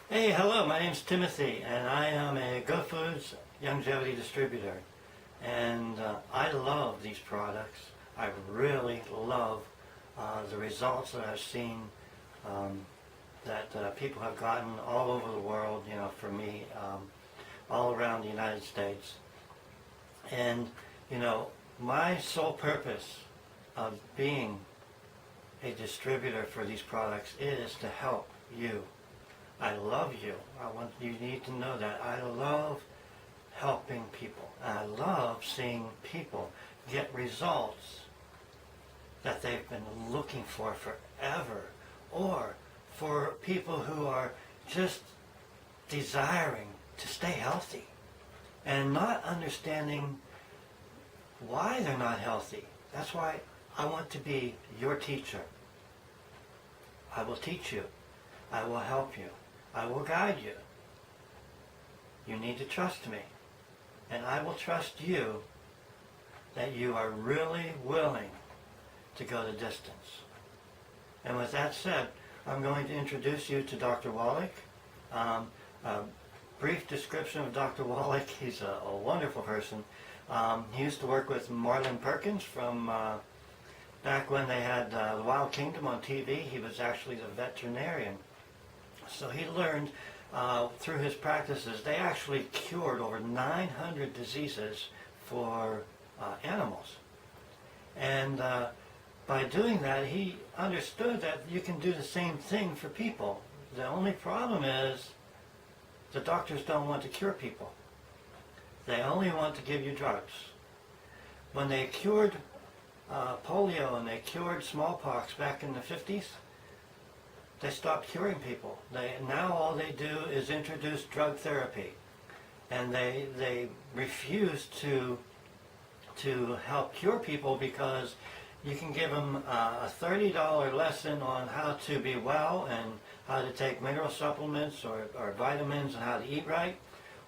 Hey, hello, my name's Timothy, and I am a Go Foods longevity distributor. And I love these products. I really love the results that I've seen that people have gotten all over the world, for me, all around the United States. And, my sole purpose of being a distributor for these products is to help you. I love you. You need to know that. I love helping people. I love seeing people get results that they've been looking for forever, or for people who are just desiring to stay healthy and not understanding why they're not healthy. That's why I want to be your teacher. I will teach you. I will help you. I will guide you. You need to trust me. And I will trust you that you are really willing to go the distance. And with that said, I'm going to introduce you to Dr. Wallach. A brief description of Dr. Wallach. He's a wonderful person. He used to work with Marlon Perkins from back when they had The Wild Kingdom on TV. He was actually the veterinarian. So he learned through his practices, they actually cured over 900 diseases for animals. And by doing that, he understood that you can do the same thing for people. The only problem is the doctors don't want to cure people. They only want to give you drugs. When they cured polio and they cured smallpox back in the 50s, they stopped curing people. Now all they do is introduce drug therapy. And they refuse to help cure people because you can give them a $30 lesson on how to be well and how to take mineral supplements or vitamins and how to eat right.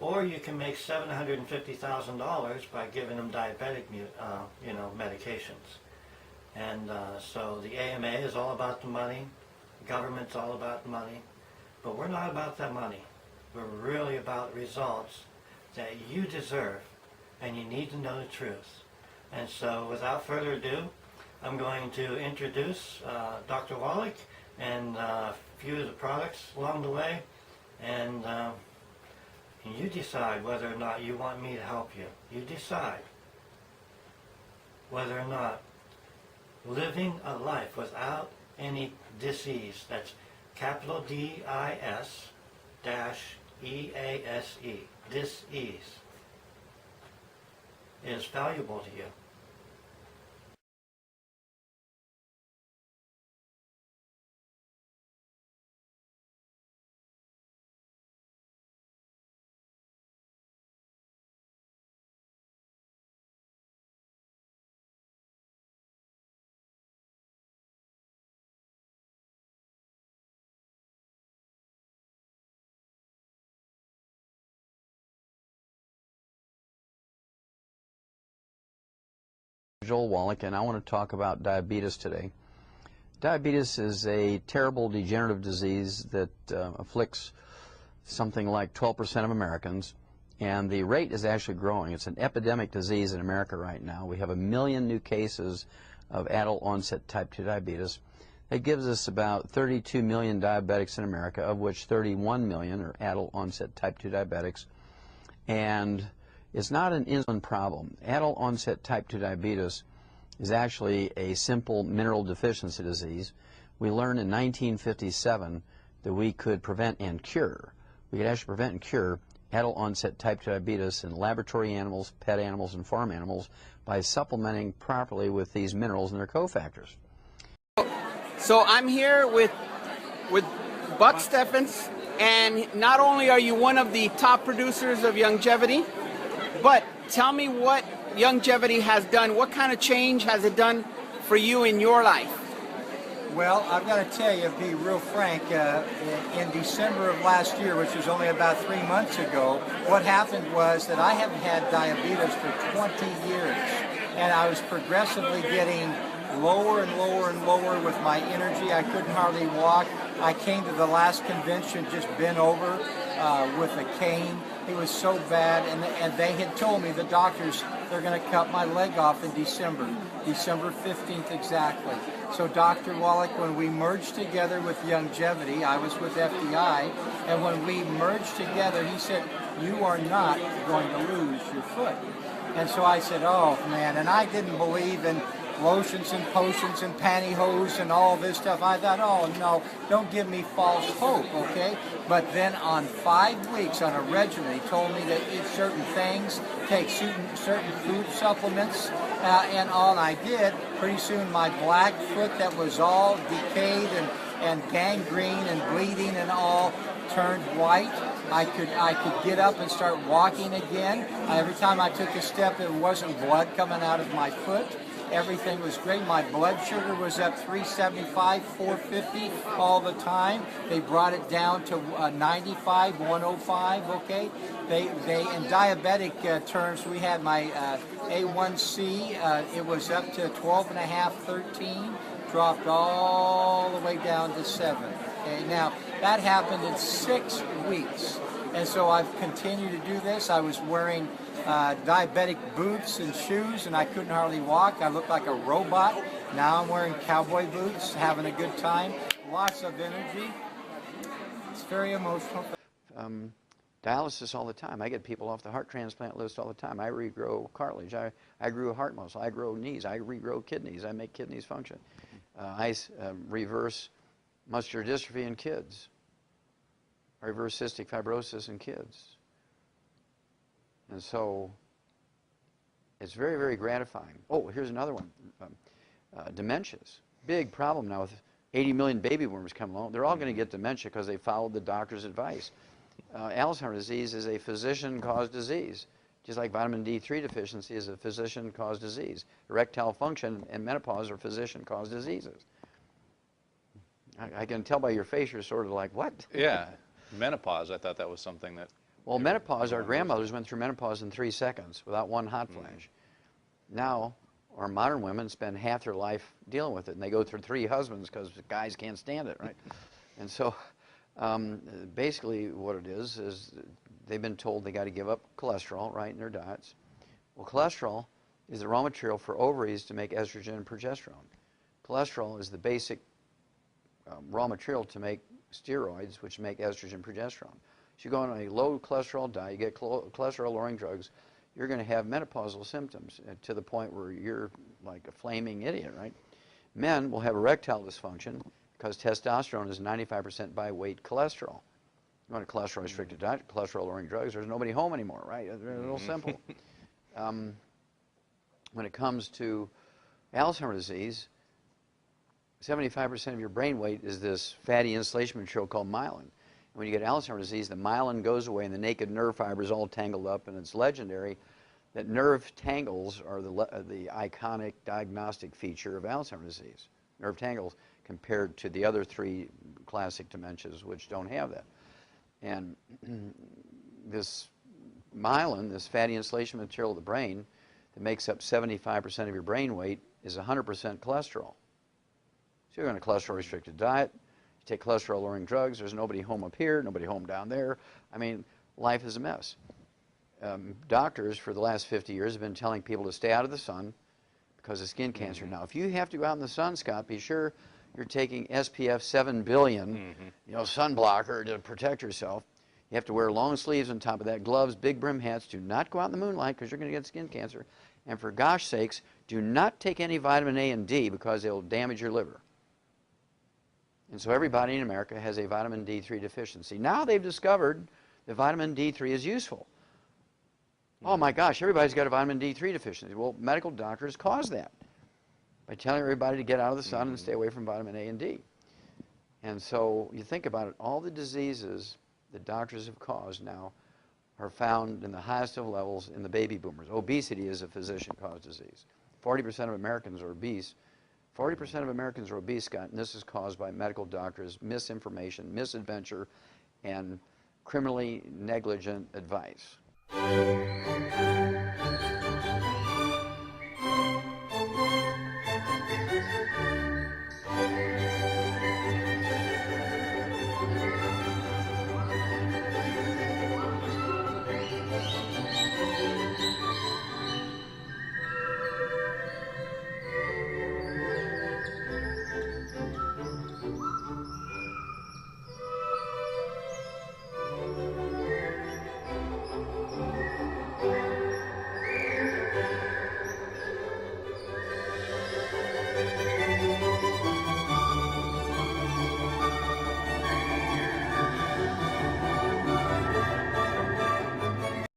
Or you can make $750,000 by giving them diabetic medications. And so the AMA is all about the money. Government's all about money, but we're not about that money. We're really about results that you deserve, and you need to know the truth. And so without further ado, I'm going to introduce Dr. Wallach and a few of the products along the way, and you decide whether or not you want me to help you. You decide whether or not living a life without any disease, that's capital D-I-S dash E-A-S-E, dis-ease, is valuable to you. Joel Wallach, and I want to talk about diabetes today. Diabetes is a terrible degenerative disease that afflicts something like 12% of Americans, and the rate is actually growing. It's an epidemic disease in America right now. We have 1 million new cases of adult onset type 2 diabetes. That gives us about 32 million diabetics in America, of which 31 million are adult onset type 2 diabetics. And it's not an insulin problem. Adult onset type 2 diabetes is actually a simple mineral deficiency disease. We learned in 1957 that we could prevent and cure. We could actually prevent and cure adult onset type 2 diabetes in laboratory animals, pet animals, and farm animals by supplementing properly with these minerals and their cofactors. So I'm here with Buck Steffens, and not only are you one of the top producers of longevity, but tell me what longevity has done. What kind of change has it done for you in your life? Well, I've got to tell you, be real frank, in December of last year, which was only about 3 months ago, what happened was that I haven't had diabetes for 20 years, and I was progressively getting lower and lower and lower with my energy. I couldn't hardly walk. I came to the last convention just bent over with a cane. It was so bad, and they had told me, the doctors, they're going to cut my leg off in December 15th exactly. So Dr. Wallach, when we merged together with Longevity, I was with FDI, and when we merged together, he said, you are not going to lose your foot. And so I said, oh man, and I didn't believe in lotions and potions and pantyhose and all this stuff. I thought, oh no, don't give me false hope, okay? But then on 5 weeks on a regimen, he told me to eat certain things, take certain food supplements, and all, and I did. Pretty soon my black foot that was all decayed and gangrene and bleeding and all turned white. I could get up and start walking again. Every time I took a step, there wasn't blood coming out of my foot. Everything was great. My blood sugar was up 375, 450 all the time. They brought it down to 95, 105, okay? They in diabetic terms, we had my A1C, it was up to 12.5, 13, dropped all the way down to 7. Okay, now that happened in 6 weeks. And so I've continued to do this. I was wearing diabetic boots and shoes, and I couldn't hardly walk. I looked like a robot. Now I'm wearing cowboy boots, having a good time, lots of energy. It's very emotional. Dialysis all the time. I get people off the heart transplant list all the time. I regrow cartilage. I grew heart muscle. I grow knees. I regrow kidneys. I make kidneys function. I reverse muscular dystrophy in kids. I reverse cystic fibrosis in kids. And so it's very, very gratifying. Oh, here's another one. Dementias. Big problem now with 80 million baby boomers coming along. They're all going to get dementia because they followed the doctor's advice. Alzheimer's disease is a physician-caused disease, just like vitamin D3 deficiency is a physician-caused disease. Erectile function and menopause are physician-caused diseases. I can tell by your face you're sort of like, what? Yeah, menopause, I thought that was something that... Well, menopause, our grandmothers went through menopause in 3 seconds without one hot flash. Now, our modern women spend half their life dealing with it, and they go through 3 husbands because guys can't stand it, right? And so basically what it is they've been told they got to give up cholesterol, right, in their diets. Well, cholesterol is the raw material for ovaries to make estrogen and progesterone. Cholesterol is the basic raw material to make steroids, which make estrogen and progesterone. So you go on a low cholesterol diet, you get cholesterol-lowering drugs, you're going to have menopausal symptoms to the point where you're like a flaming idiot, right? Men will have erectile dysfunction because testosterone is 95% by weight cholesterol. You want a cholesterol-restricted diet, cholesterol-lowering drugs, there's nobody home anymore, right? It's real simple. When it comes to Alzheimer's disease, 75% of your brain weight is this fatty insulation material called myelin. When you get Alzheimer's disease, the myelin goes away and the naked nerve fibers all tangled up, and it's legendary that nerve tangles are the iconic diagnostic feature of Alzheimer's disease. Nerve tangles compared to the other 3 classic dementias which don't have that. And this myelin, this fatty insulation material of the brain that makes up 75% of your brain weight, is 100% cholesterol. So you're on a cholesterol-restricted diet, take cholesterol-lowering drugs, there's nobody home up here, nobody home down there. I mean, life is a mess. Doctors for the last 50 years have been telling people to stay out of the sun because of skin cancer. Now, if you have to go out in the sun, Scott, be sure you're taking SPF 7 billion, sunblocker to protect yourself. You have to wear long sleeves on top of that, gloves, big brim hats. Do not go out in the moonlight because you're going to get skin cancer. And for gosh sakes, do not take any vitamin A and D because they'll damage your liver. And so everybody in America has a vitamin D3 deficiency. Now they've discovered that vitamin D3 is useful. Oh my gosh, everybody's got a vitamin D3 deficiency. Well, medical doctors cause that by telling everybody to get out of the sun and stay away from vitamin A and D. And so you think about it, all the diseases that doctors have caused now are found in the highest of levels in the baby boomers. Obesity is a physician-caused disease. 40% of Americans are obese. 40% of Americans are obese, Scott, and this is caused by medical doctors' misinformation, misadventure, and criminally negligent advice.